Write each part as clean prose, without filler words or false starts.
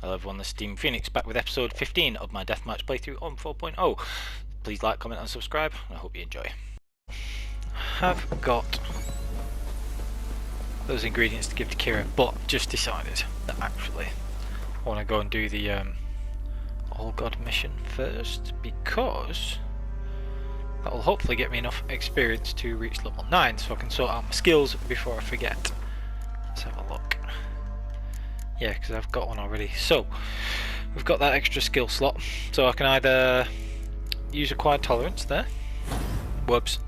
Hello everyone, this is Team Phoenix back with episode 15 of my deathmatch playthrough on 4.0. Please like, comment and subscribe, and I hope you enjoy. Have got those ingredients to give to Keira, but just decided that actually I want to go and do the All God mission first, because that will hopefully get me enough experience to reach level 9 so I can sort out my skills before I forget. Let's have a look. Yeah, because I've got one already. So, we've got that extra skill slot. So I can either use acquired tolerance there. Whoops.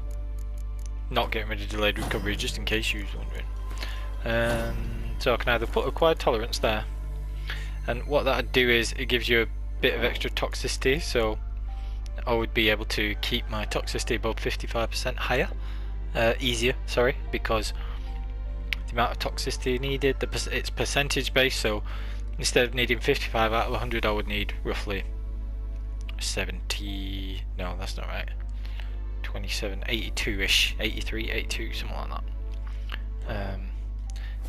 Not getting rid of delayed recovery, just in case you was wondering. So I can either put acquired tolerance there. And what that would do is, it gives you a bit of extra toxicity. So, I would be able to keep my toxicity above 55% higher. Easier, sorry, because the amount of toxicity needed, it's percentage based, so instead of needing 55 out of 100 I would need roughly 70, no that's not right, 27, 82ish, 83, 82, something like that,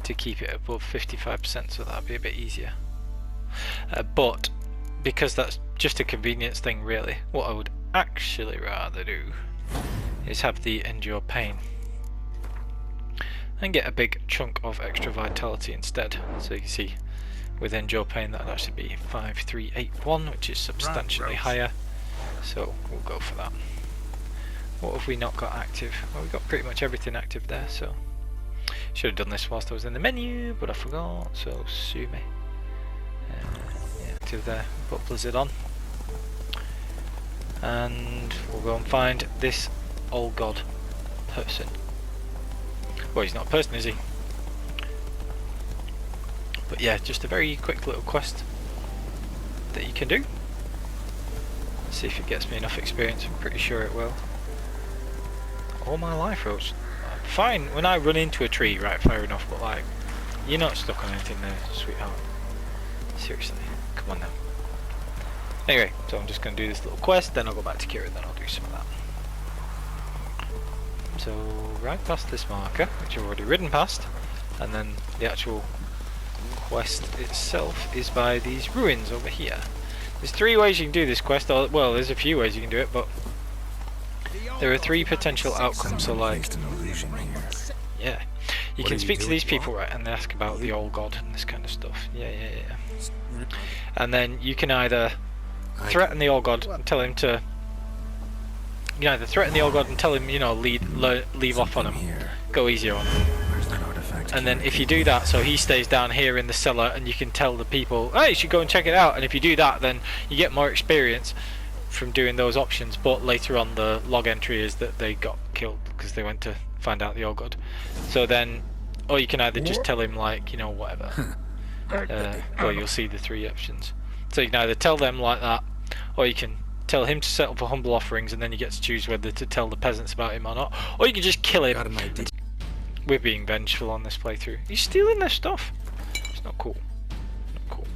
to keep it above 55%, so that would be a bit easier. But because that's just a convenience thing really, what I would actually rather do is have the endure pain and get a big chunk of extra vitality instead. So you can see with endure pain that would actually be 5381, which is substantially higher, so we'll go for that. What have we not got active? Well, we've got pretty much everything active there, so should have done this whilst I was in the menu, but I forgot, so sue me. Yeah, active there, put Blizzard on, and we'll go and find this old god person. Well, he's not a person, is he? But yeah, just a very quick little quest that you can do. Let's see if it gets me enough experience. I'm pretty sure it will. All my life roads. Fine, when I run into a tree, right, fair enough, but like, you're not stuck on anything there, sweetheart. Seriously, come on now. Anyway, so I'm just going to do this little quest, then I'll go back to Keira, then I'll do some of that. So right past this marker, which I've already ridden past, and then the actual quest itself is by these ruins over here. There's 3 ways you can do this quest, or, well there's a few ways you can do it, but there are 3 potential outcomes. So like, yeah, you can speak to these people, right, and they ask about the old god and this kind of stuff. Yeah. And then you can either threaten the old god and tell him to, you can either threaten the old god and tell him, you know, leave off on him, go easy on him. And then if you do that, so he stays down here in the cellar, and you can tell the people, hey, you should go and check it out. And if you do that, then you get more experience from doing those options. But later on, the log entry is that they got killed because they went to find out the old god. So then, or you can either just tell him, like, you know, whatever. Or you'll see the 3 options. So you can either tell them like that, or you can tell him to settle for humble offerings, and then you get to choose whether to tell the peasants about him or not, or you can just kill him. We're being vengeful on this playthrough. He's stealing their stuff. It's not cool. Not cool.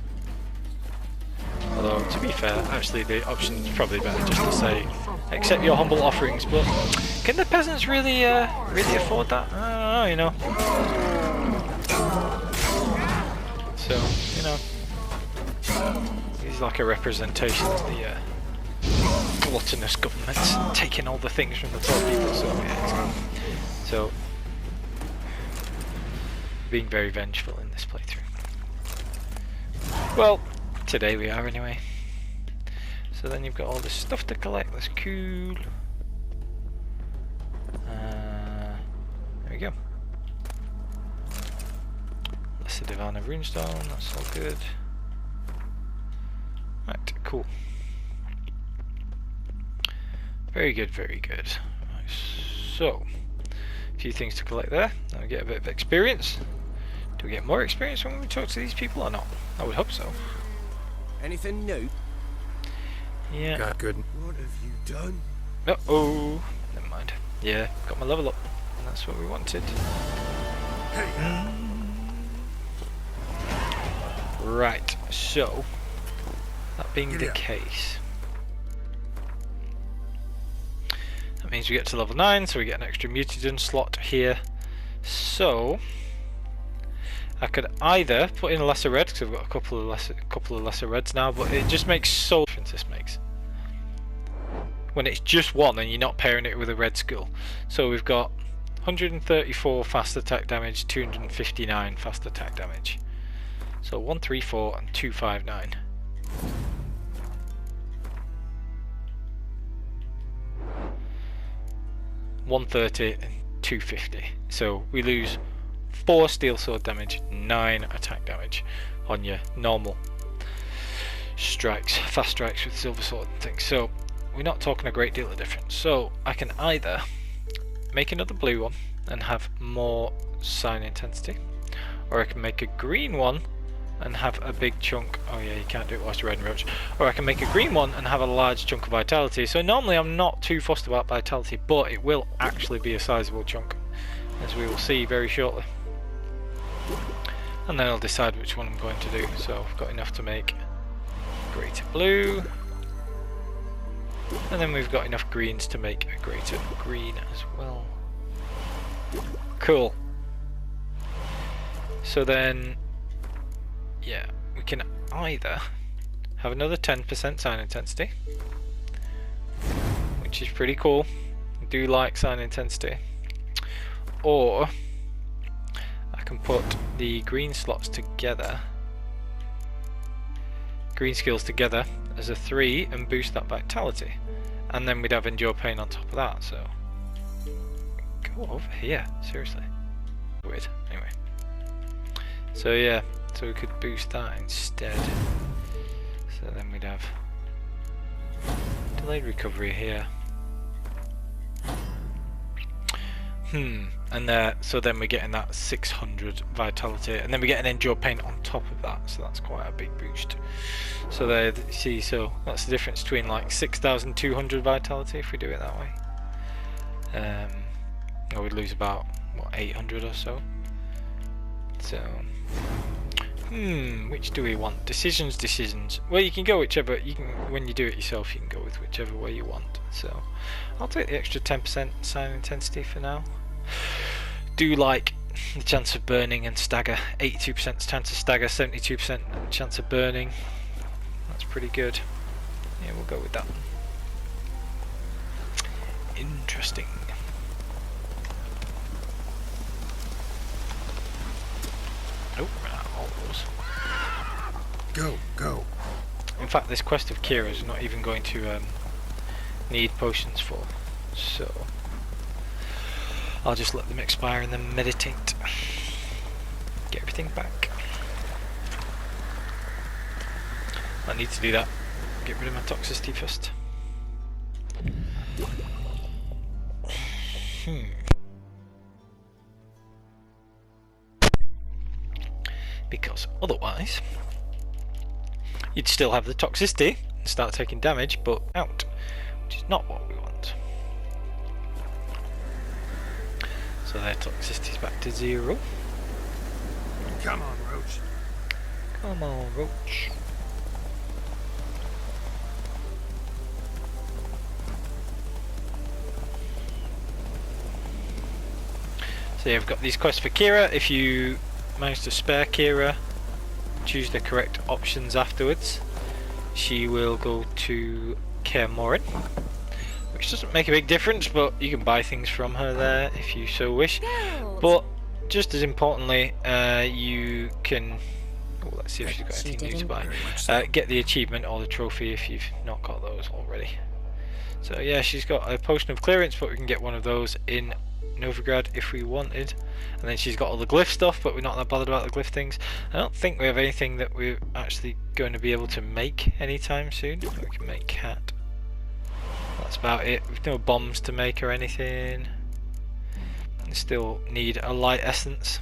Although, to be fair, actually the option is probably better just to say, accept your humble offerings. But can the peasants really afford that? I don't know, you know. So, you know, he's like a representation of the gluttonous governments taking all the things from the poor people. So yeah, so being very vengeful in this playthrough. Well, today we are anyway. So then you've got all this stuff to collect. That's cool. There we go. Lesser Divana Runestone. That's all good. Right, cool. Very good, very good. Right, so, a few things to collect there. Now we get a bit of experience. Do we get more experience when we talk to these people or not? I would hope so. Anything new? Yeah. Got good. What have you done? Oh, never mind. Yeah, got my level up, and that's what we wanted. Hey. Right, so that being the case, that means we get to level 9, so we get an extra mutagen slot here. So I could either put in a lesser red, because I've got a couple of lesser reds now, but it just makes so much difference. This makes when it's just one and you're not pairing it with a red skull. So we've got 134 fast attack damage, 259 fast attack damage. So 134 and 259. $130 and 250. So we lose 4 steel sword damage, 9 attack damage on your normal strikes, fast strikes with silver sword and things. So we're not talking a great deal of difference. So I can either make another blue one and have more sign intensity, or I can make a green one and have a big chunk. Oh yeah, you can't do it whilst you're riding roach. Or I can make a green one and have a large chunk of vitality. So normally I'm not too fussed about vitality, but it will actually be a sizable chunk, as we will see very shortly. And then I'll decide which one I'm going to do. So I've got enough to make greater blue, and then we've got enough greens to make a greater green as well. Cool. So then, yeah, we can either have another 10% sign intensity, which is pretty cool. I do like sign intensity. Or I can put the green slots together, green skills together as a 3 and boost that vitality. And then we'd have endure pain on top of that, so go over here, seriously. Weird, anyway. So yeah, so we could boost that instead. So then we'd have delayed recovery here. And so then we're getting that 600 vitality, and then we get an endure pain on top of that, so that's quite a big boost. So there, you see, so that's the difference between like 6,200 vitality if we do it that way. Or we'd lose about, what, 800 or so. So, which do we want? Decisions. Well, you can go whichever, when you do it yourself, you can go with whichever way you want. So, I'll take the extra 10% sign intensity for now. Do like the chance of burning and stagger. 82% chance of stagger, 72% chance of burning. That's pretty good. Yeah, we'll go with that. Interesting. Oh, all those. Go. In fact, this quest of Keira is not even going to need potions for, so I'll just let them expire and then meditate. Get everything back. I need to do that. Get rid of my toxicity first. Because otherwise you'd still have the toxicity and start taking damage, but out, which is not what we want. So their toxicity is back to 0. Come on, Roach. Come on, Roach. So yeah, we've got these quests for Keira. If you manage to spare Keira, choose the correct options afterwards, she will go to Keira, which doesn't make a big difference, but you can buy things from her there if you so wish. But just as importantly, you can, let's see if she's got anything new to buy. Get the achievement or the trophy if you've not got those already. So yeah, she's got a potion of clearance, but we can get one of those in Novigrad if we wanted. And then she's got all the glyph stuff, but we're not that bothered about the glyph things. I don't think we have anything that we're actually going to be able to make anytime soon. We can make cat. That's about it. We've no bombs to make or anything. We still need a light essence.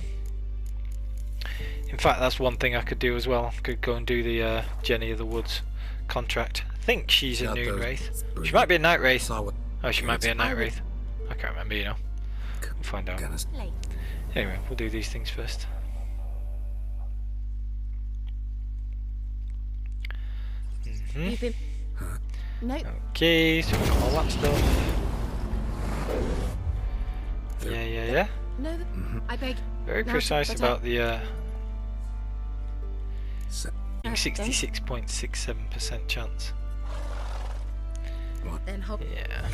In fact, that's one thing I could do as well. I could go and do the Jenny of the Woods contract. I think she's a Noon Wraith. She might be a Night Wraith. Oh, she might be a Night Wraith. I can't remember, you know. We'll find out. Anyway, we'll do these things first. Nope. Okay, so we've got all that stuff. Yeah. No, I beg. Very No, precise but about the 66.67% chance. Then hop. Yeah.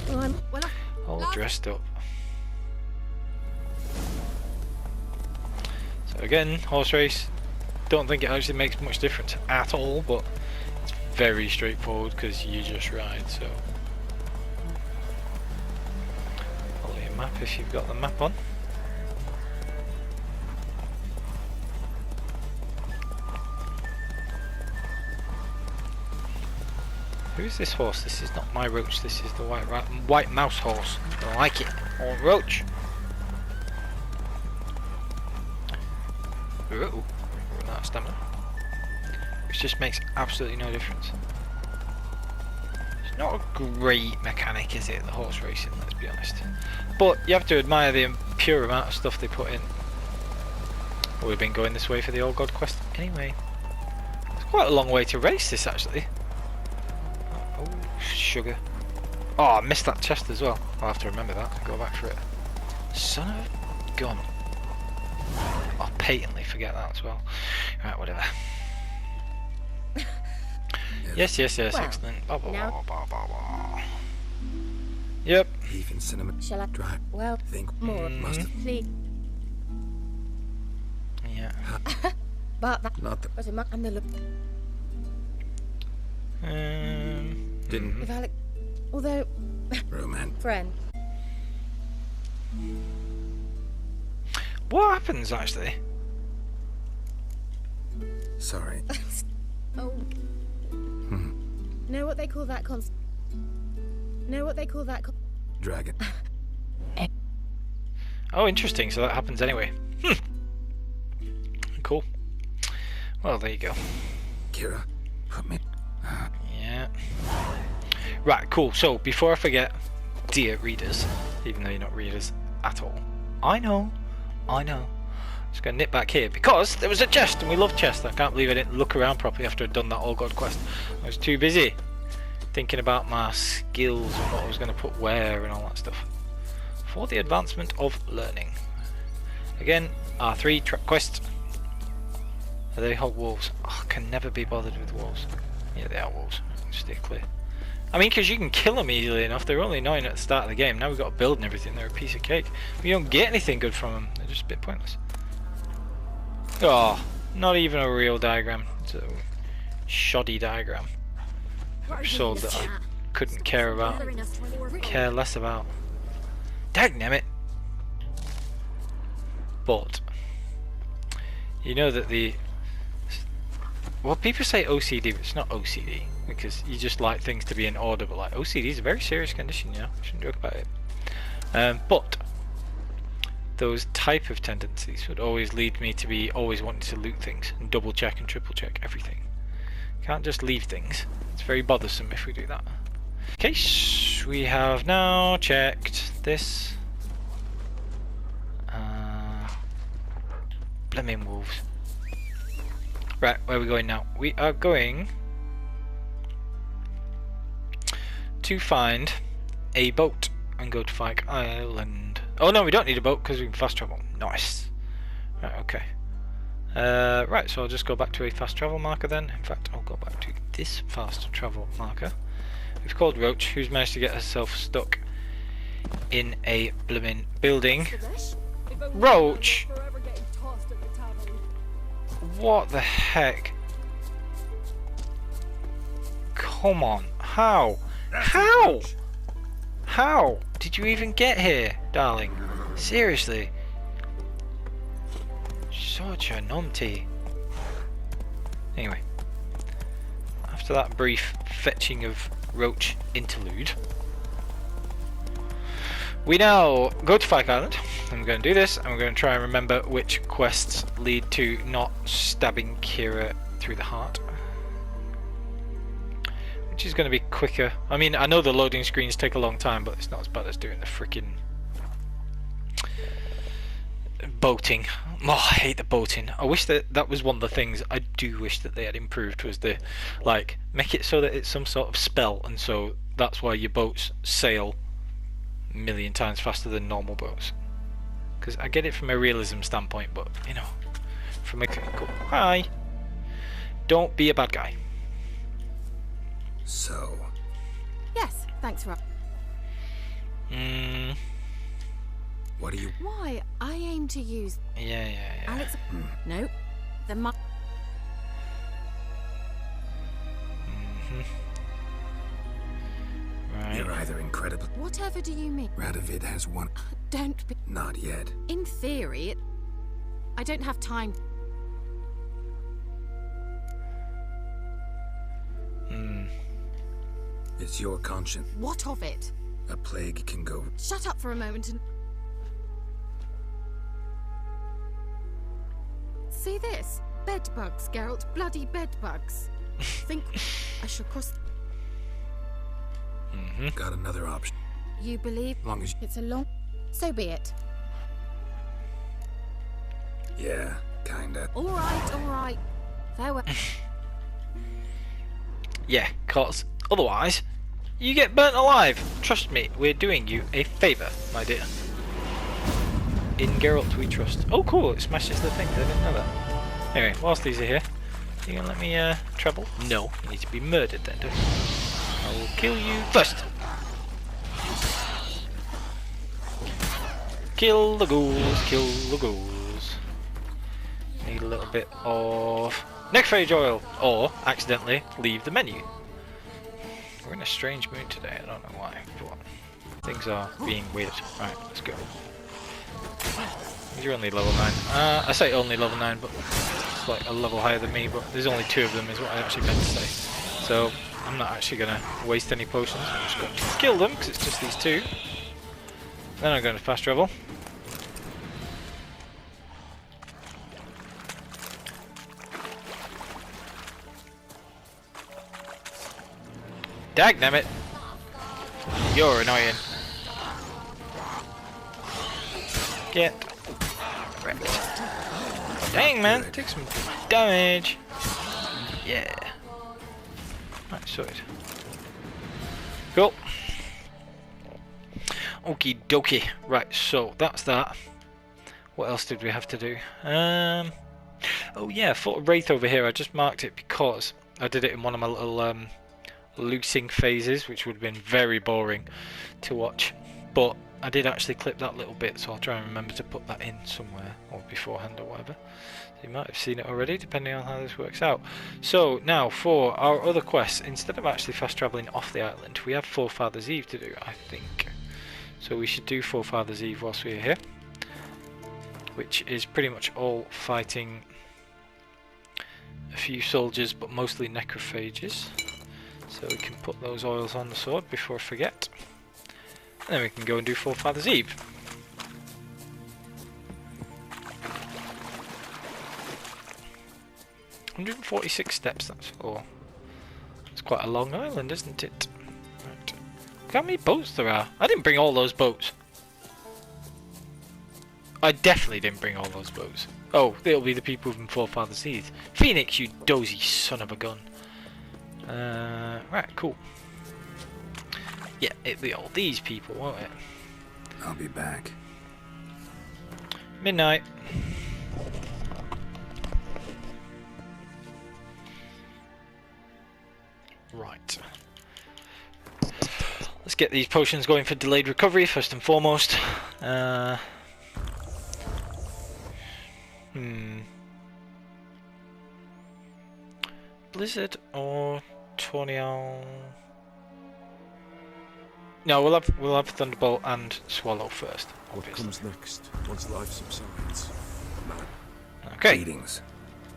Well, All dressed up. So again, horse race. Don't think it actually makes much difference at all, but it's very straightforward because you just ride. So follow your map if you've got the map on. Who's this horse? This is not my Roach. This is the white mouse horse. I like it. Or Roach. Ooh, run out of stamina. Which just makes absolutely no difference. It's not a great mechanic, is it? The horse racing, let's be honest. But you have to admire the pure amount of stuff they put in. We've been going this way for the Old God quest anyway. It's quite a long way to race this actually. Oh, sugar. Oh, I missed that chest as well. I'll have to remember that and go back for it. Son of a gun. I'll patently forget that as well. Right, whatever. Yes, well, excellent. Yep. Even cinnamon. shall I? Dry. Well, Think more. must have. Please. Yeah. But that Not the. was a muck and the look. Didn't. If Alec, although Roman. friend, What happens actually? Sorry. oh, know what they call that Know what they call that Dragon. Oh, interesting. So that happens anyway. Cool. Well, there you go. Keira, put me. Yeah. Right, cool. So, before I forget, dear readers, even though you're not readers at all, I know. Just gonna nip back here because there was a chest, and we love chests. I can't believe I didn't look around properly after I'd done that All God quest. I was too busy thinking about my skills and what I was going to put where and all that stuff. For the advancement of learning. Again, R3 track quest. Are they hot wolves? Oh, I can never be bothered with wolves. Yeah, they are wolves. Stay clear. I mean, because you can kill them easily enough. They're only annoying at the start of the game. Now we've got to build and everything. They're a piece of cake. But you don't get anything good from them. They're just a bit pointless. Oh, not even a real diagram. It's a shoddy diagram. Sold that I couldn't care less about. Dagnammit! But you know that well, people say OCD, but it's not OCD because you just like things to be in order. But like OCD is a very serious condition, you know. Shouldn't joke about it. But those type of tendencies would always lead me to be always wanting to loot things and double check and triple check everything. Can't just leave things. It's very bothersome if we do that. Okay, we have now checked this. Blimmin' wolves. Right, where are we going now? We are going to find a boat and go to Fyke Island. Oh no, we don't need a boat because we can fast travel. Nice. Right, okay. Right, so I'll just go back to a fast travel marker then. In fact, I'll go back to this fast travel marker. We've called Roach, who's managed to get herself stuck in a bloomin' building. Roach! What the heck? Come on, how? How? How did you even get here, darling? Seriously? Such a numpty. Anyway, after that brief fetching of Roach interlude, we now go to Fyke Island. I'm going to do this, and we're going to try and remember which quests lead to not stabbing Keira through the heart. Which is going to be quicker. I mean, I know the loading screens take a long time, but it's not as bad as doing the freaking boating. Oh, I hate the boating. I wish that was one of the things I do wish that they had improved, was the, like, make it so that it's some sort of spell, and so that's why your boats sail a million times faster than normal boats. Because I get it from a realism standpoint, but, you know, from a... Cool. Hi! Don't be a bad guy. So, Yes, thanks for. what do you... Why? I aim to use Yeah. Alex. No, the mu. Right. You're either incredible... Whatever do you mean? Radovid has one... Don't be. Not yet. In theory, I don't have time. It's your conscience. What of it? A plague can go... Shut up for a moment and. See this? Bed bugs, Geralt. Bloody bed bugs. Think I shall cross. Got another option. You believe Long as... it's a long. So be it. Yeah, kinda. All right. Farewell. Yeah, cause otherwise you get burnt alive. Trust me, we're doing you a favour, my dear. In Geralt we trust. Oh cool, it smashes the thing, I didn't know that. Anyway, whilst these are here, you gonna let me travel? No, you need to be murdered then, don't you? I will kill you first. Kill the ghouls, kill the ghouls. Need a little bit of necrophage oil, or accidentally leave the menu. We're in a strange mood today, I don't know why, but things are being weird. Right, let's go. You're only level 9. I say only level 9, but it's like a level higher than me, but there's only 2 of them is what I actually meant to say. So I'm not actually going to waste any potions, I'm just going to kill them, because it's just these 2. Then I'm going to fast travel. Dagnammit! You're annoying. Get wrecked. Dang man, take some damage. Yeah. Right, sorted. Cool. Okie dokie. Right, so that's that. What else did we have to do? Oh yeah, for Wraith over here, I just marked it because I did it in one of my little looting phases, which would have been very boring to watch, but I did actually clip that little bit, so I'll try and remember to put that in somewhere or beforehand or whatever. So you might have seen it already, depending on how this works out. So now for our other quests, instead of actually fast travelling off the island, we have Forefathers Eve to do, I think. So we should do Forefathers Eve whilst we're here, which is pretty much all fighting a few soldiers, but mostly necrophages. So we can put those oils on the sword before I forget. And then we can go and do Forefathers Eve. 146 steps, that's all. It's quite a long island, isn't it? Right. Look how many boats there are. I didn't bring all those boats. I definitely didn't bring all those boats. Oh, they'll be the people from Forefathers Eve. Phoenix, you dozy son of a gun. Right, cool. Yeah, it'll be all these people, won't it? I'll be back. Midnight. Right. Let's get these potions going for delayed recovery first and foremost. Blizzard or Tornado? No, we'll have Thunderbolt and Swallow first. What comes next once life subsides? Man. Okay. Meetings.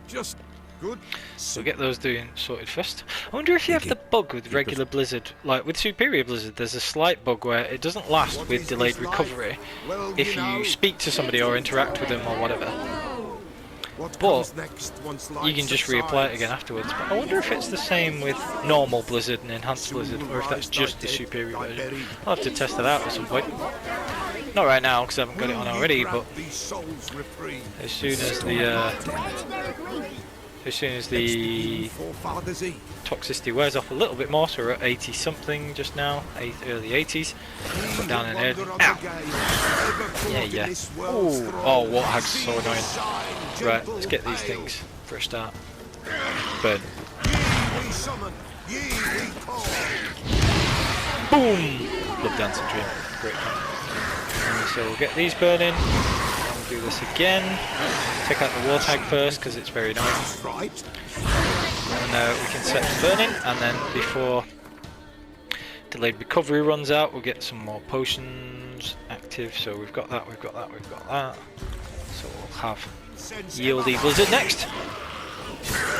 Just good. So get those doing sorted first. I wonder if you have the bug with regular Blizzard, like with Superior Blizzard, there's a slight bug where it doesn't last What with is delayed this recovery life? Well, if you speak to somebody or interact with them or whatever. What But comes next once life you can just reapply it subsides? again afterwards. But I wonder if it's the same with normal Blizzard and Enhanced Blizzard, or if that's just the Superior version. I'll have to test that out at some point. Not right now, because I haven't got it on already, but These souls reprieve. as soon as the Forefathers Eve. toxicity wears off a little bit more, so we're at 80 something just now, early 80s. Put down in here. Ow! Yeah. Ooh. Oh, Warthog's so annoying. Right, let's get these things for a start. Burn. Ye we summon, ye we call. Boom! Love Dancing Dream. Great one. So we'll get these burning. We'll do this again. Take out the Warthog first because it's very annoying. Right. And we can set them burning, and then before delayed recovery runs out, we'll get some more potions active. So we've got that, we've got that, we've got that. So we'll have Yieldy Blizzard next.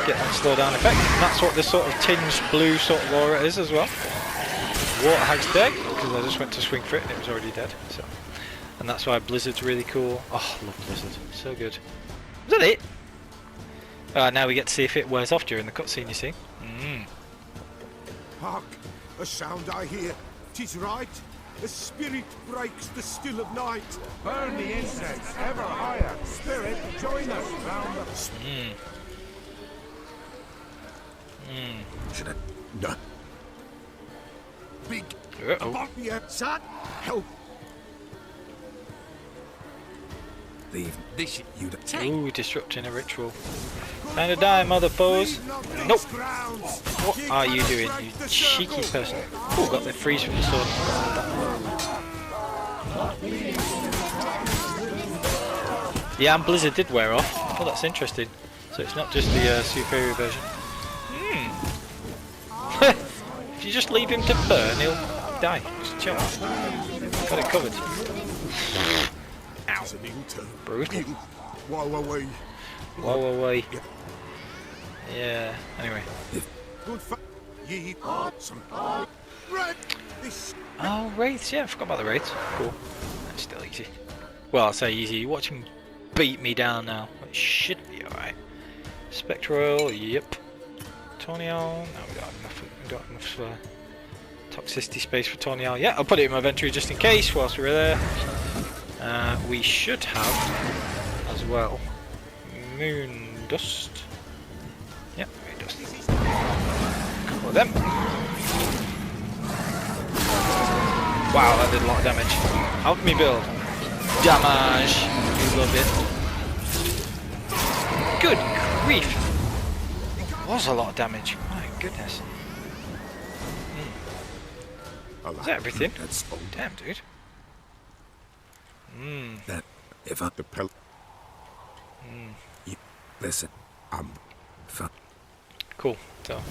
Get that slowdown effect. And that's what this sort of tinged blue sort of aura is as well. Warthog's dead because I just went to swing for it and it was already dead. So, and that's why Blizzard's really cool. Oh, I love Blizzard, so good. Is that it? Now we get to see if it wears off during the cutscene. You see. Hark, a sound I hear. 'Tis right. A spirit breaks the still of night. Burn the incense ever higher. Spirit, join us round the. Should I? No. Big. About me, son. Help. Leave. This you. Ooh, disrupting a ritual. Time to die, mother foes. Nope. What are you doing, you cheeky person? Ooh, got the freeze from the sword. Yeah, and Blizzard did wear off. Oh, that's interesting. So it's not just the superior version. If you just leave him to burn, he'll die. Just chill. Got it covered. Ow. Brutal. Whoa, away. Whoa, away. Yeah, anyway. Good for ye some red. This. Oh, wraiths, yeah, I forgot about the wraiths. Cool. That's still easy. Well, I'll say easy. Watch him beat me down now. It should be alright. Spectral, yep. Tornial, no, we got enough toxicity space for Tornial. Yeah, I'll put it in my inventory just in case whilst we're there. We should have, as well, Moon Dust. Yep, Moon Dust. Couple of them. Wow, that did a lot of damage. Help me build. Damage. We love it. Good grief. That was a lot of damage. My goodness. Is that everything? That's Damn, dude. that. If I The pel. you, listen, fine. Cool. So,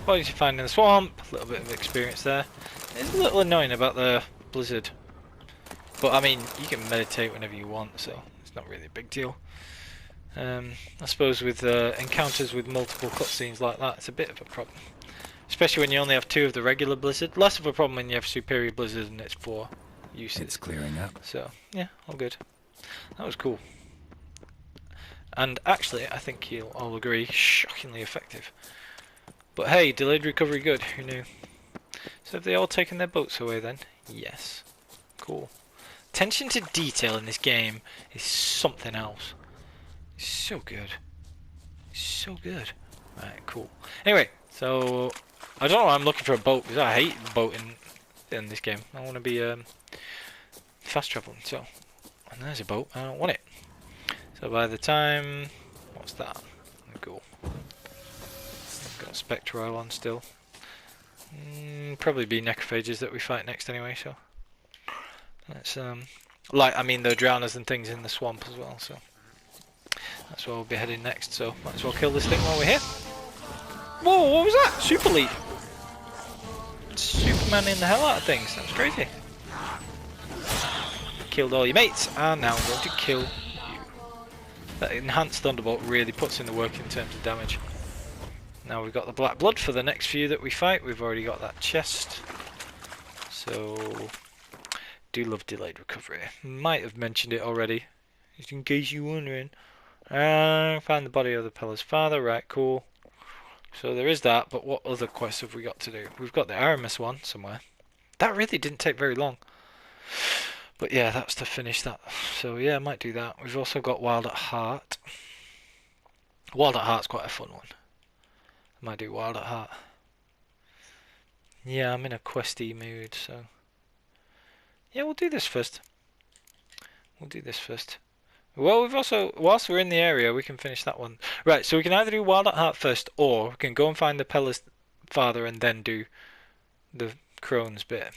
bodies you find in the swamp. A little bit of experience there. It's a little annoying about the blizzard, but I mean, you can meditate whenever you want, so it's not really a big deal. I suppose with encounters with multiple cutscenes like that, it's a bit of a problem. Especially when you only have 2 of the regular blizzard. Less of a problem when you have superior blizzard and it's 4 uses. It's clearing up. So, yeah, all good. That was cool. And actually, I think you'll all agree, shockingly effective. But hey, delayed recovery good, who knew? So have they all taken their boats away then? Yes. Cool. Attention to detail in this game is something else. It's so good. It's so good. Right, cool. Anyway, so I don't know why I'm looking for a boat because I hate boating in this game. I want to be fast traveling. So, and there's a boat. I don't want it. So by the time, what's that? Cool. Got Spectral on still. Probably be necrophages that we fight next anyway. So let's like I mean the drowners and things in the swamp as well. So that's where we'll be heading next. So might as well kill this thing while we're here. Whoa! What was that? Super leap. Superman in the hell out of things. That was crazy. Killed all your mates, and now I'm going to kill you. That enhanced Thunderbolt really puts in the work in terms of damage. Now we've got the black blood for the next few that we fight. We've already got that chest. So, do love delayed recovery. Might have mentioned it already, just in case you're wondering. Find the body of the Pella's father. Right, cool. So there is that, but what other quests have we got to do? We've got the Aramis one somewhere. That really didn't take very long. But yeah, that's to finish that. So yeah, I might do that. We've also got Wild at Heart. Wild at Heart's quite a fun one. I might do Wild at Heart. Yeah, I'm in a questy mood, so... Yeah, we'll do this first. We'll do this first. Well, we've also, whilst we're in the area, we can finish that one. Right, so we can either do Wild at Heart first, or we can go and find the Pella's father and then do the crone's bit.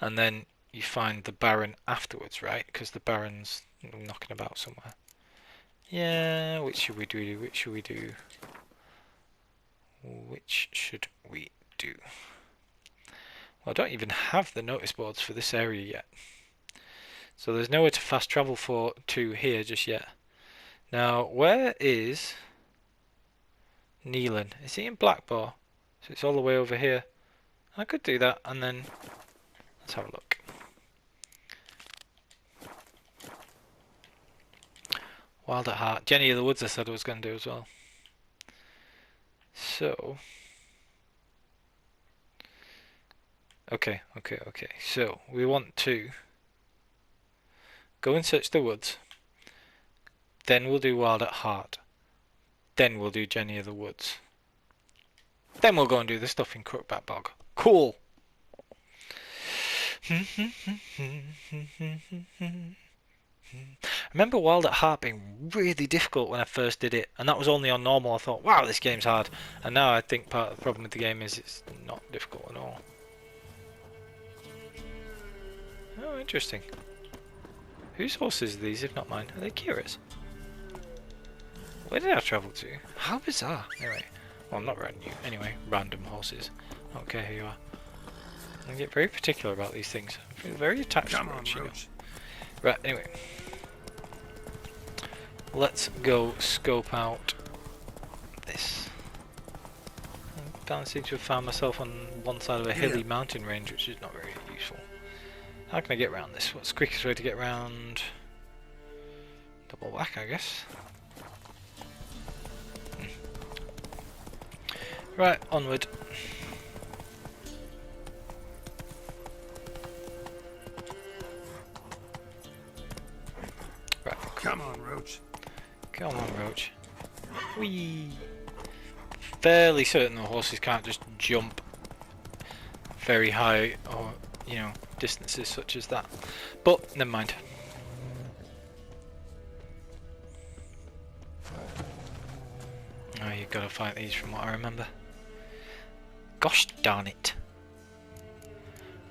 And then you find the Baron afterwards, right? Because the Baron's knocking about somewhere. Yeah, which should we do? Which should we do? Which should we do? Well, I don't even have the notice boards for this area yet. So there's nowhere to fast travel to here just yet. Now, where is Neelan? Is he in Blackbar? So it's all the way over here. I could do that and then let's have a look. Wild at Heart. Jenny of the Woods I said I was going to do as well. So okay. So we want to go and search the woods. Then we'll do Wild at Heart. Then we'll do Jenny of the Woods. Then we'll go and do the stuff in Crookback Bog. Cool. I remember Wild at Heart being really difficult when I first did it, and that was only on normal. I thought, wow, this game's hard. And now I think part of the problem with the game is it's not difficult at all. Oh, interesting. Whose horses are these, if not mine? Are they Keira's? Where did I travel to? How bizarre. Anyway, well, I'm not riding you. Anyway, random horses. I don't care who you are. I get very particular about these things. I feel very attached to Roach, you know. Right, anyway. Let's go scope out this. I seem to have found myself on one side of a hilly mountain range, which is not very useful. How can I get around this? What's the quickest way to get around? Double whack, I guess. Right, onward. Right, cool. Come on, Roach. Come on, Roach. Whee! Fairly certain the horses can't just jump very high or, you know, distances such as that. But, never mind. Oh, you've got to fight these from what I remember. Gosh darn it.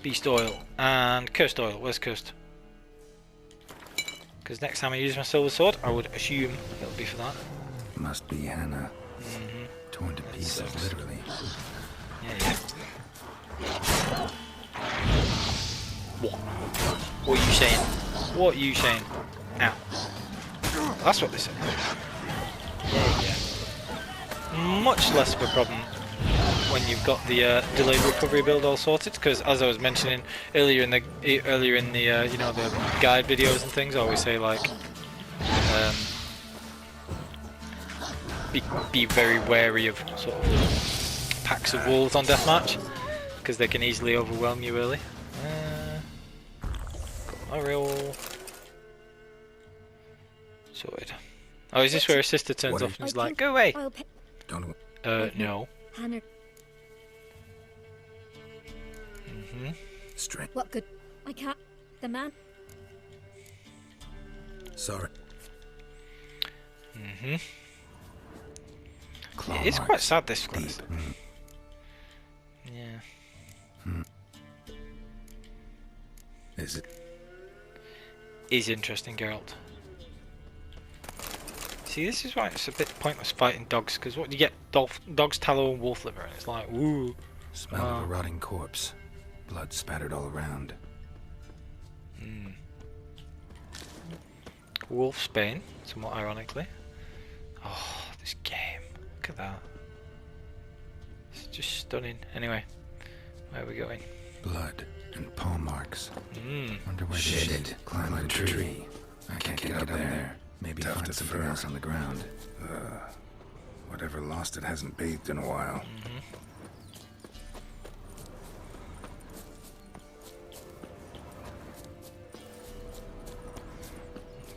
Beast oil and cursed oil. Where's cursed? Because next time I use my silver sword, I would assume it'll be for that. Must be Hannah. Torn to pieces, literally. Yeah. What are you saying? What are you saying? Ow. That's what they said. Yeah. Much less of a problem when you've got the delayed recovery build all sorted, because as I was mentioning earlier in the you know, the guide videos and things, I always say like be very wary of sort of packs of wolves on deathmatch, because they can easily overwhelm you early. Got my roll sorted. Oh, is this where his sister turns off and is like, go away? Don't. No. Hannah, Straight. what good? I can't. The man. Sorry. Claw It's quite marks. sad, this quest. Deep. Yeah. Is it? Is interesting, Geralt. See, this is why it's a bit pointless fighting dogs, because what you get, dog's tallow and wolf liver, and it's like, woo. Smell of a rotting corpse. Blood spattered all around. Wolfsbane, somewhat ironically. Oh, this game. Look at that. It's just stunning. Anyway, where are we going? Blood and paw marks. Wonder where they did. Climb a tree. I can't get up there. Maybe find something else on the ground. Whatever lost it hasn't bathed in a while.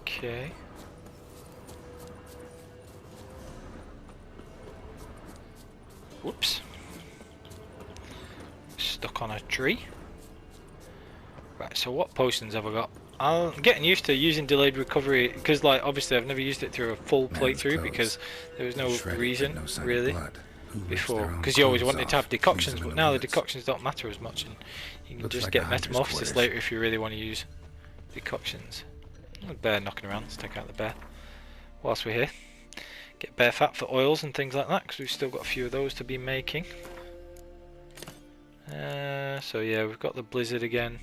Okay. Whoops. Stuck on a tree. Right, so what potions have I got? I'm getting used to using delayed recovery because, like, obviously I've never used it through a full playthrough because there was no Shredded, reason but no sign of really blood. Who rips before. their own Because you always clothes wanted to have off, decoctions, leaves them but in the now the woods? decoctions don't matter as much, and you can Looks just like get a hunter's metamorphosis quarters. later if you really want to use decoctions. Oh, bear knocking around. Let's take out the bear whilst we're here. Get bear fat for oils and things like that because we've still got a few of those to be making. So yeah, we've got the blizzard again.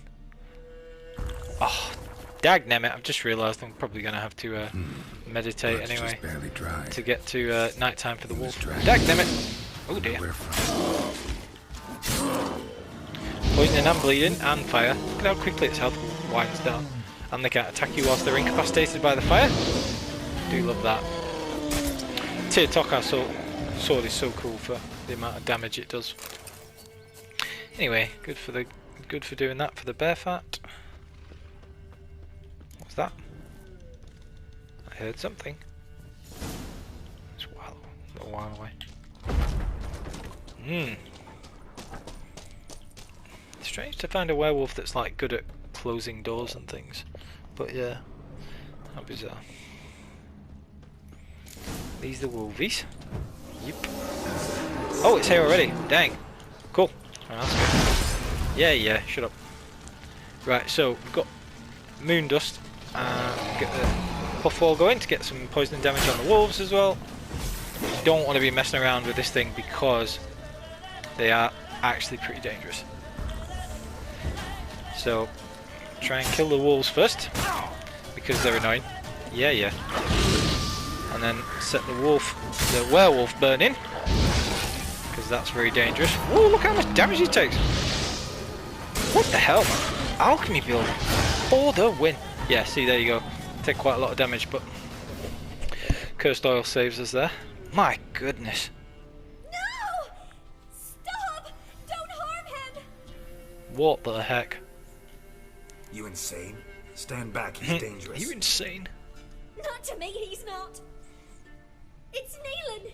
Oh, dagnammit, I've just realised I'm probably going to have to meditate Blood's anyway just barely dry. to get to night time for the He was wolf. dragged. Dagnammit! Oh dear. Where from? Poisoning and bleeding and fire. Look at how quickly its health winds down. And they can't attack you whilst they're incapacitated by the fire. Do love that. Tear Tokka sword is so cool for the amount of damage it does. Anyway, good for doing that for the bear fat. What's that? I heard something. It's a little while away. Strange to find a werewolf that's like good at closing doors and things. But yeah, how bizarre. These the wolvies. Yep. Oh, it's here already. Dang. Cool. Oh, that's good. Yeah, shut up. Right, so we've got moon dust and get the puffball going to get some poison damage on the wolves as well. You don't want to be messing around with this thing because they are actually pretty dangerous. So try and kill the wolves first because they're annoying. Yeah. And then set the werewolf burning because that's very dangerous. Whoa, look how much damage he takes. What the hell? Alchemy build for the win. Yeah, see, there you go. Take quite a lot of damage, but cursed oil saves us there. My goodness. No! Stop! Don't harm him! What the heck? You insane? Stand back, he's dangerous. You insane? Not to me, he's not. It's Neelan.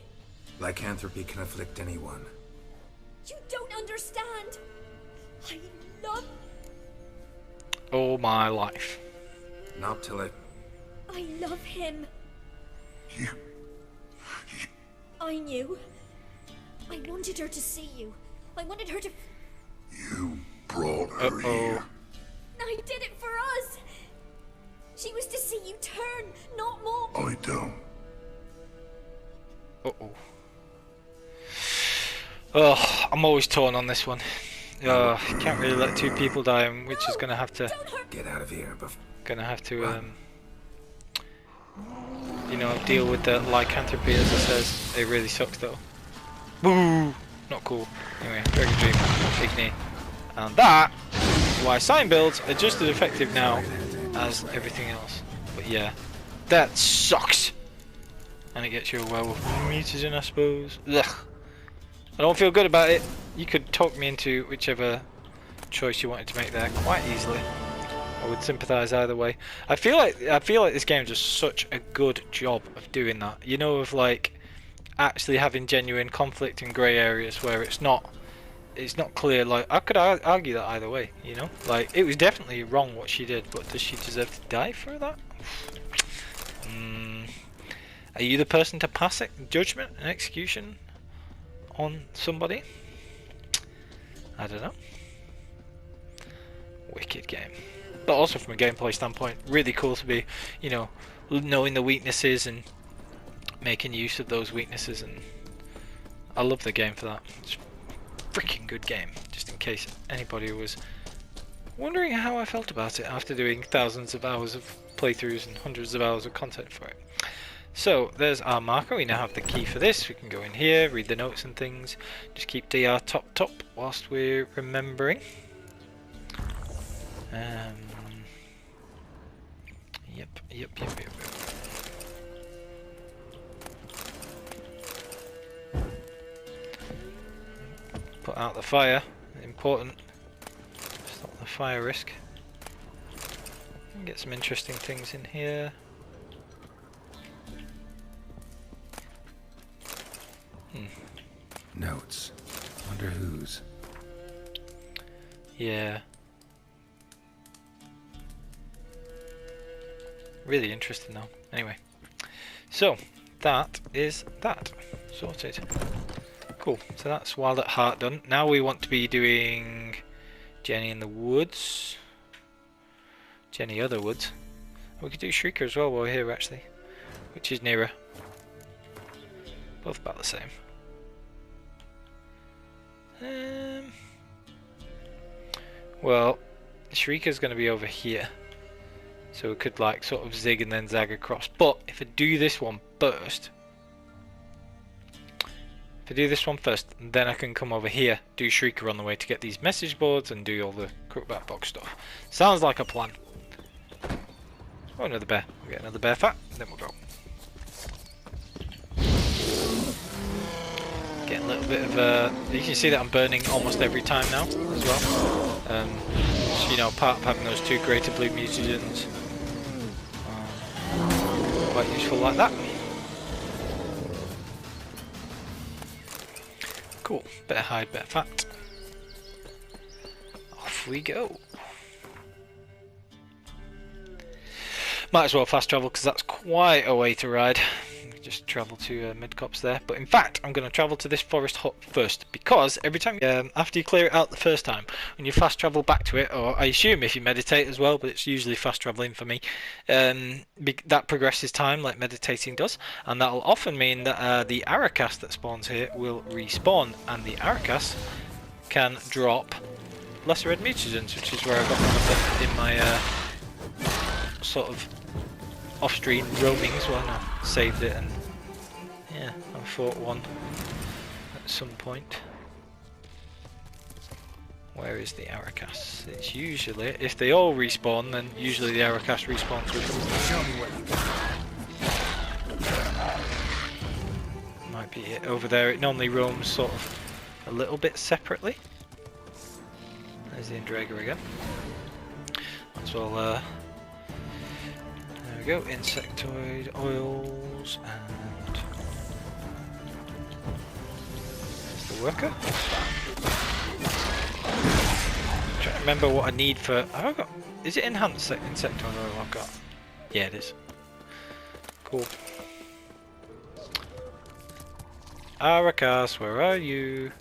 Lycanthropy can afflict anyone. You don't understand. I love... All my life. Not till it... I love him. I knew. I wanted her to see you. I wanted her to... You brought her here. I did it for us. She was to see you turn, not more. I don't. Oh, I'm always torn on this one. You can't really let two people die, which is gonna have to Get out of here, you know, deal with the lycanthropy, as it says. It really sucks though. Boo! Not cool. Anyway, Dragon Dream, Big Knee. And that is why sign builds are just as effective now as everything else. But yeah, that sucks. And it gets you a werewolf mutagen, I suppose. Ugh. I don't feel good about it. You could talk me into whichever choice you wanted to make there quite easily. I would sympathise either way. I feel like this game does such a good job of doing that. You know, of like actually having genuine conflict in grey areas where it's not clear. Like, I could argue that either way. You know, like it was definitely wrong what she did, but does she deserve to die for that? Are you the person to pass judgment and execution on somebody? I don't know. Wicked game. But also from a gameplay standpoint, really cool to be, you know, knowing the weaknesses and making use of those weaknesses, and I love the game for that. It's a freaking good game, just in case anybody was wondering how I felt about it after doing thousands of hours of playthroughs and hundreds of hours of content for it. So there's our marker. We now have the key for this. We can go in here, read the notes and things. Just keep DR top whilst we're remembering. Yep. Put out the fire. Important. Stop the fire risk. Get some interesting things in here. Notes. Wonder whose. Yeah. Really interesting though. Anyway, so that is that sorted. Cool. So that's Wild at Heart done. Now we want to be doing Jenny in the Woods. Jenny Other Woods. We could do Shrieker as well while we're here actually, which is nearer. Both about the same. Well, Shrieker's going to be over here, so we could like sort of zig and then zag across. But if I do this one first, then I can come over here, do Shrieker on the way to get these message boards and do all the Crookback box stuff. Sounds like a plan. Oh, another bear. We'll get another bear fat, then we'll go. Getting a little bit of you can see that I'm burning almost every time now as well. So, you know, part of having those 2 greater blue mutagens, quite useful like that. Cool, better hide, better fat. Off we go. Might as well fast travel because that's quite a way to ride. Just travel to Midcops there. But in fact, I'm going to travel to this forest hut first because every time, after you clear it out the first time, when you fast travel back to it, or I assume if you meditate as well, but it's usually fast traveling for me, that progresses time like meditating does, and that'll often mean that the Aracas that spawns here will respawn, and the Aracas can drop lesser red mutagens, which is where I got one of them in my sort of off-stream roamings when I saved it, and yeah, I fought one at some point. Where is the Aracas? It's usually, if they all respawn, then usually the Aracas respawns with them. Show me what you got. Might be it over there. It normally roams sort of a little bit separately. There's the Indrager again. Might as well there we go, insectoid oils, and there's the worker. I'm trying to remember what I need for. Have I got? Is it enhanced insectoid oil I've got? Yeah, it is. Cool. Aracas, where are you?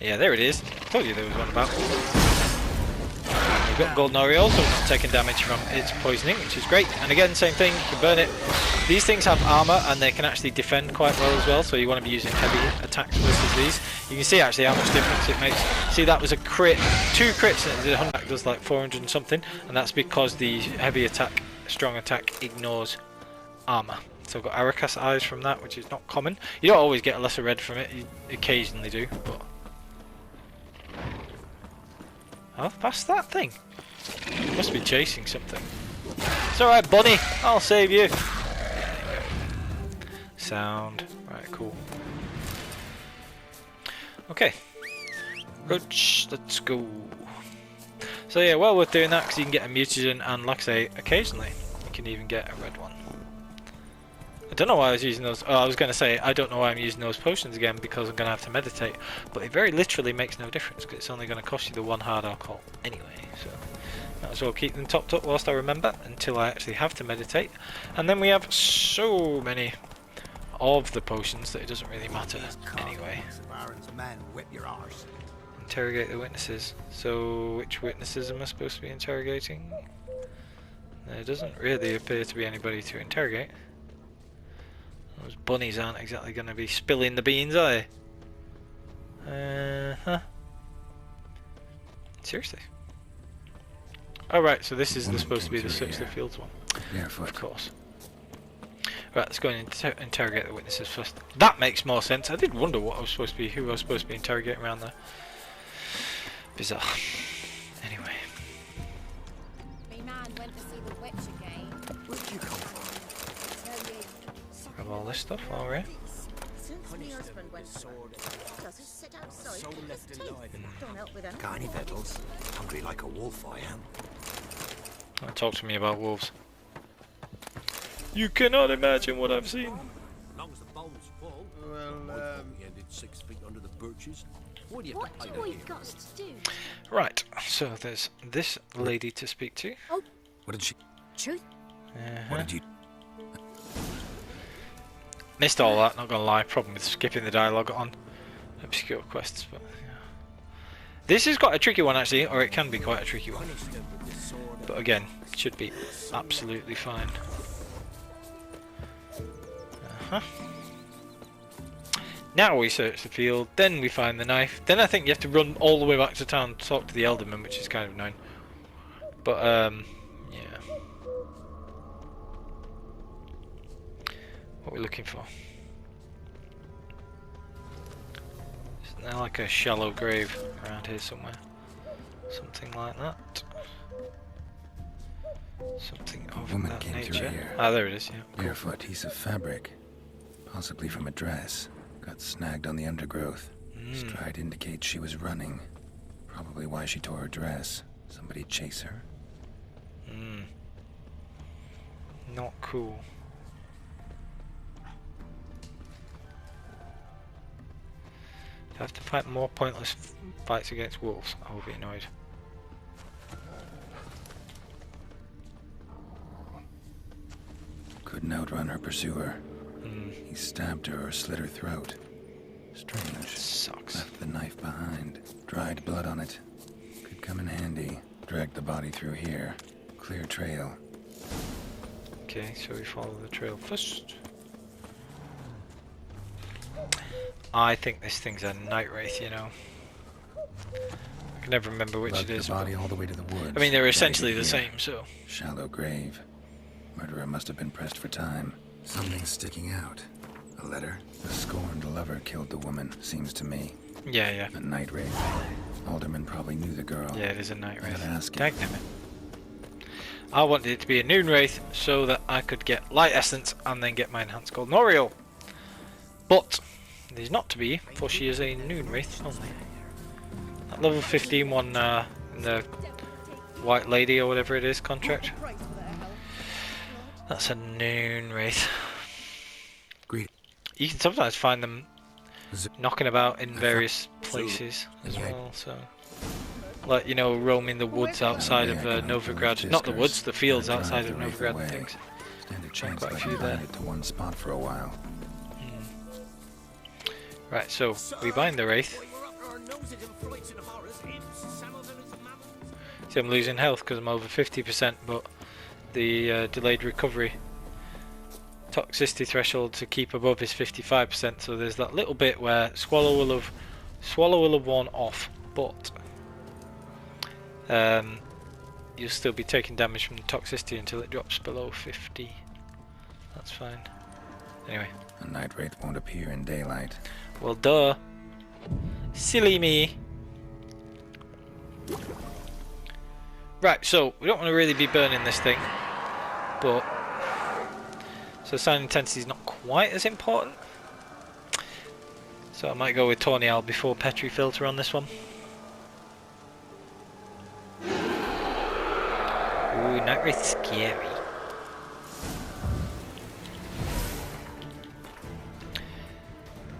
Yeah, there it is. Told you there was one about. We've got golden aureole, so we're not taking damage from its poisoning, which is great. And again, same thing, you can burn it. These things have armor and they can actually defend quite well as well, so you want to be using heavy attacks versus these. You can see actually how much difference it makes. See, that was a crit, 2 crits, and the 100 does like 400 and something, and that's because the heavy attack, strong attack ignores armor. So I've got Aracas eyes from that, which is not common. You don't always get a lesser red from it, you occasionally do, but I've passed that thing. Must be chasing something. It's alright, bunny. I'll save you. There you go. Sound. Right, cool. Okay. Roach, let's go. So yeah, well worth doing that because you can get a mutagen, and like I say, occasionally you can even get a red one. I don't know why I was using those. Oh, I was going to say, I don't know why I'm using those potions again because I'm going to have to meditate. But it very literally makes no difference because it's only going to cost you the 1 hard alcohol anyway. So might as well keep them topped up whilst I remember until I actually have to meditate. And then we have so many of the potions that it doesn't really matter anyway. Interrogate the witnesses. So which witnesses am I supposed to be interrogating? There doesn't really appear to be anybody to interrogate. Those bunnies aren't exactly going to be spilling the beans, are they? Huh. Seriously? Oh right, so this is supposed to be the search the fields one. Yeah, of course. Right, let's go and interrogate the witnesses first. That makes more sense. I did wonder what I was supposed to be, who I was supposed to be interrogating around there. Bizarre. Anyway. My man went to see the witch again. Where'd you come from? Grab all this stuff while we're here. Since my husband went does he sit outside? So His left teeth alive. don't help with him. Got any victuals? Hungry like a wolf, I am. Talk to me about wolves. You cannot imagine what I've seen. Long as the bowl's full. Well, We ended 6 feet under the birches. What do I got to do? Right, so there's this lady to speak to. Oh, What did she... truth. What did you... Missed all that, not gonna lie. Problem with skipping the dialogue on obscure quests, but yeah. This is quite a tricky one actually, or it can be quite a tricky one. But again, it should be absolutely fine. Now we search the field, then we find the knife. Then I think you have to run all the way back to town to talk to the Elderman, which is kind of annoying. But yeah. What are we looking for? Isn't there like a shallow grave around here somewhere? Something like that. Something of woman that came through nature. here. Ah, there it is, yeah. Cool. Barefoot piece of fabric. Possibly from a dress. Got snagged on the undergrowth. Stride indicates she was running. Probably why she tore her dress. Somebody chase her? Not cool. I have to fight more pointless fights against wolves. I will be annoyed. Couldn't outrun her pursuer. He stabbed her or slit her throat. Strange. Sucks. Left the knife behind. Dried blood on it. Could come in handy. Dragged the body through here. Clear trail. Okay, so we follow the trail first. I think this thing's a night wraith, you know. I can never remember which Lugged it is. the body all the way to the woods. I mean, they're Dragged essentially it the here. same, so. Shallow grave. Murderer must have been pressed for time. Something's sticking out. A letter? The scorned lover killed the woman, seems to me. Yeah, yeah. A night wraith. Alderman probably knew the girl. Yeah, it is a night I wraith. gotta ask him. Dagnammit. I wanted it to be a noon wraith so that I could get light essence and then get my enhanced gold Noriel. But it is not to be, for she is a noon wraith only. That level 15 one in the White Lady or whatever it is contract. That's a noon wraith. Great. You can sometimes find them knocking about in various Zoo. places as Yeah. well, so like, you know, roaming the woods outside of Novigrad, not the woods, the fields outside of Novigrad and things. Stand a chance quite a if few I there. bind it to one spot for a while. Right, so we bind the wraith. See, I'm losing health because I'm over 50%, but the delayed recovery toxicity threshold to keep above is 55%, so there's that little bit where swallow will have worn off, but you'll still be taking damage from the toxicity until it drops below 50. That's fine. Anyway, A night wraith won't appear in daylight. well, duh. Silly me. Right, so we don't want to really be burning this thing, but so sound intensity is not quite as important. So I might go with Tornial before Petri Filter on this one. Ooh, not really scary.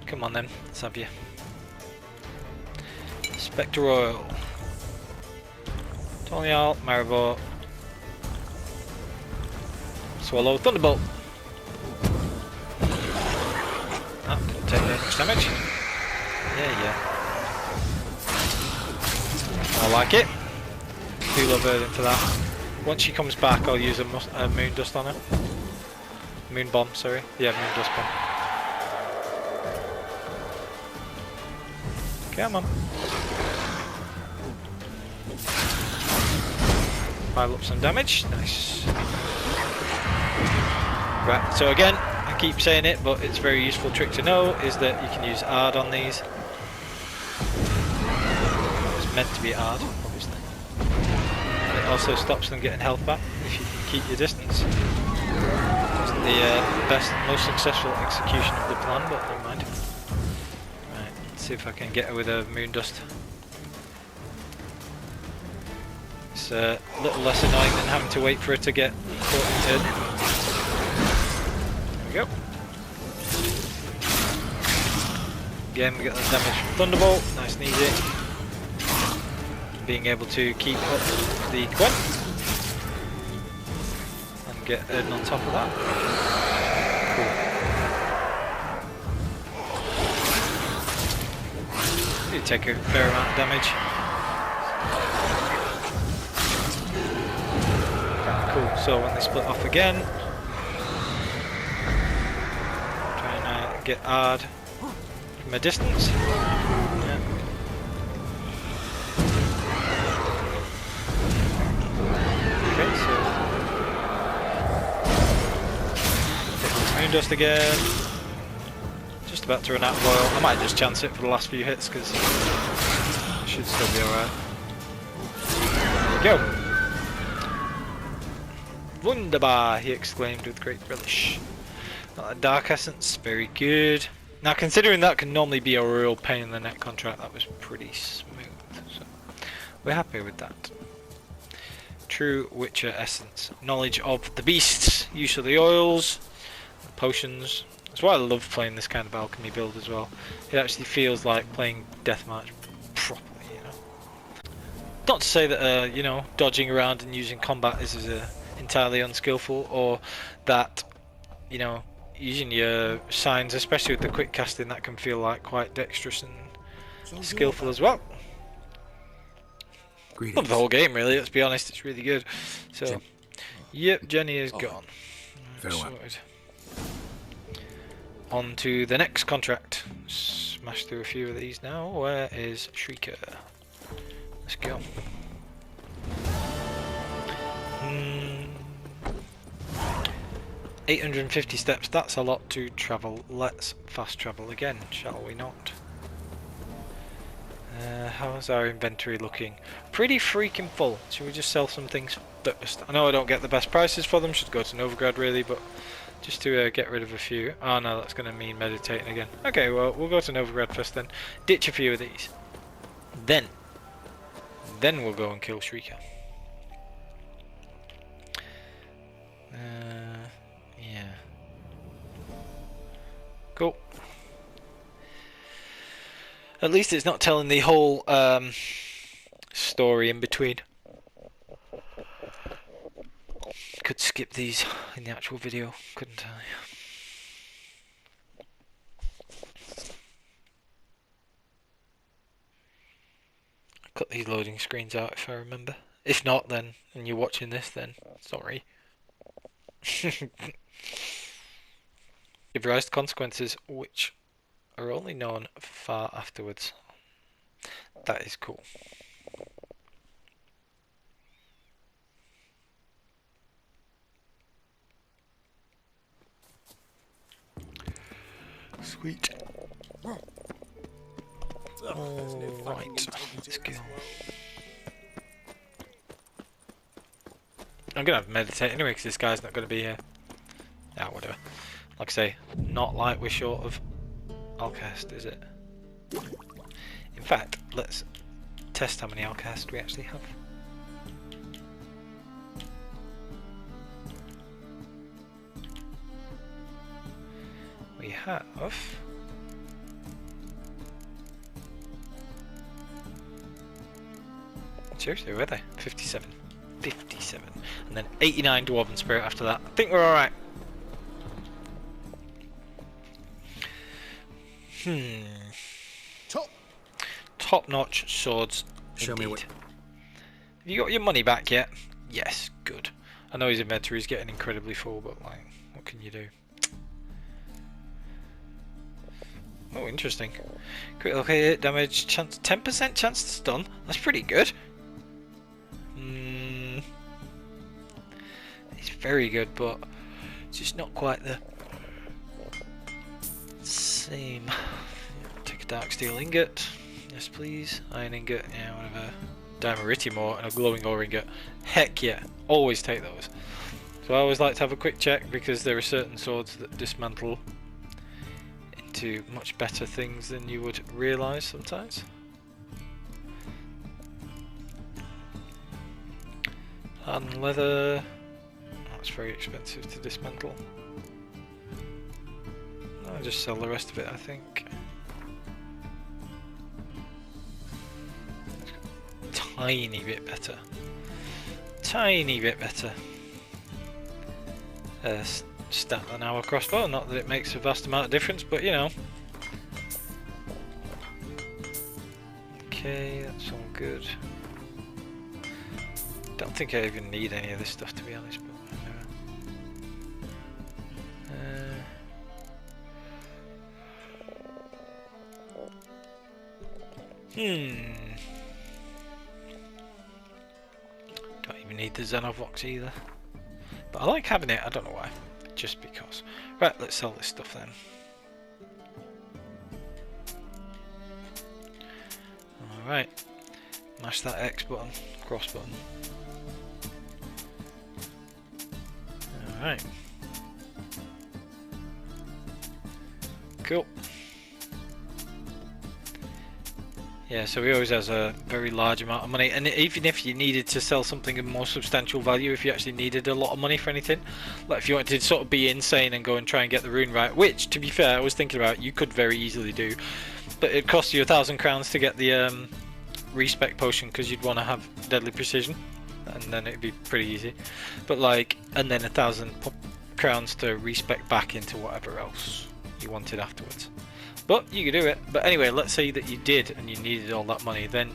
Come on then, let's have you. Spectre Oil. Tornial, Maribor. Swallow, Thunderbolt. Ah, didn't take that much damage. Yeah. I like it. Do love her for that. Once she comes back, I'll use a moon dust on her. Moon bomb, sorry. Yeah, moon dust bomb. Come on. Pile up some damage. Nice. Right, so again, I keep saying it, but it's a very useful trick to know, is that you can use ARD on these. It's meant to be ARD, obviously. And it also stops them getting health back if you can keep your distance. It's the best, most successful execution of the plan, but never mind. Right, let's see if I can get her with a moon dust. It's a little less annoying than having to wait for her to get caught in turn. There we go. Again, we get the damage from Thunderbolt, nice and easy. Being able to keep up the Gwen. And get Eden on top of that. Cool. You take a fair amount of damage. Cool, so when they split off again, try and get hard from a distance. Yeah. Okay, so take this moon dust again. Just about to run out of oil. I might just chance it for the last few hits because it should still be alright. There we go. Wunderbar, he exclaimed with great relish. Dark Essence, very good. Now considering that can normally be a real pain in the neck contract, that was pretty smooth. So we're happy with that. True Witcher Essence. Knowledge of the beasts, use of the oils, the potions. That's why I love playing this kind of alchemy build as well. It actually feels like playing Deathmatch properly, you know. Not to say that, you know, dodging around and using combat is entirely unskillful, or that, you know, using your signs, especially with the quick casting, that can feel like quite dexterous and skillful as well. Love the whole game, really. Let's be honest, it's really good. So, yep, Jenny is gone. Sorted. On to the next contract. Smash through a few of these now. Where is Shrieker? Let's go. 850 steps, that's a lot to travel. Let's fast travel again, shall we not? How's our inventory looking? Pretty freaking full. Should we just sell some things first? I know I don't get the best prices for them, should go to Novigrad really, but just to get rid of a few. Oh no, that's going to mean meditating again. Okay, well, we'll go to Novigrad first then. Ditch a few of these. Then we'll go and kill Shrieker. Yeah. Cool. At least it's not telling the whole story in between. Could skip these in the actual video, couldn't I? Cut these loading screens out if I remember. If not, then, and you're watching this, then sorry. Give rise to consequences which are only known far afterwards. That is cool. Sweet. Alright, let's go. I'm gonna have to meditate anyway because this guy's not gonna be here. Ah, whatever. Like I say, not like we're short of Alcast, is it? In fact, let's test how many Alcast we actually have. We have... Seriously, were they? 57. 57. And then 89 Dwarven Spirit after that. I think we're alright. Top-notch swords. Show indeed. me what. Have you got your money back yet? Yes, good. I know his inventory is getting incredibly full, but like, what can you do? Oh, interesting. Critical hit damage, chance, 10% chance to stun. That's pretty good. It's very good, but it's just not quite the same. Take a dark steel ingot. Yes, please. Iron ingot. Yeah, whatever. Dimeritium ore and a glowing ore ingot. Heck yeah. Always take those. So I always like to have a quick check because there are certain swords that dismantle into much better things than you would realise sometimes. Hardened leather. That's very expensive to dismantle. I'll just sell the rest of it, I think. tiny bit better. Tiny bit better stat than our crossbow. Not that it makes a vast amount of difference, but you know. Okay, that's all good. Don't think I even need any of this stuff, to be honest, but don't even need the Xenovox either. But I like having it, I don't know why. Just because. Right, let's sell this stuff then. Alright. Mash that X button, cross button. Alright. Cool. Yeah, so he always has a very large amount of money, and even if you needed to sell something of more substantial value, if you actually needed a lot of money for anything, like if you wanted to sort of be insane and go and try and get the rune right, which, to be fair, I was thinking about, you could very easily do, but it costs you 1,000 crowns to get the respec potion, because you'd want to have deadly precision, and then it'd be pretty easy, but like, and then 1,000 crowns to respec back into whatever else you wanted afterwards. But you could do it. But anyway, let's say that you did and you needed all that money, then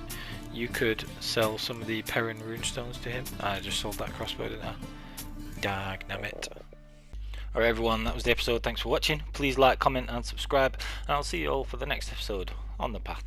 you could sell some of the Perrin runestones to him. I just sold that crossbow, didn't I? Dagnammit. Alright everyone, that was the episode. Thanks for watching. Please like, comment and subscribe, and I'll see you all for the next episode on the path.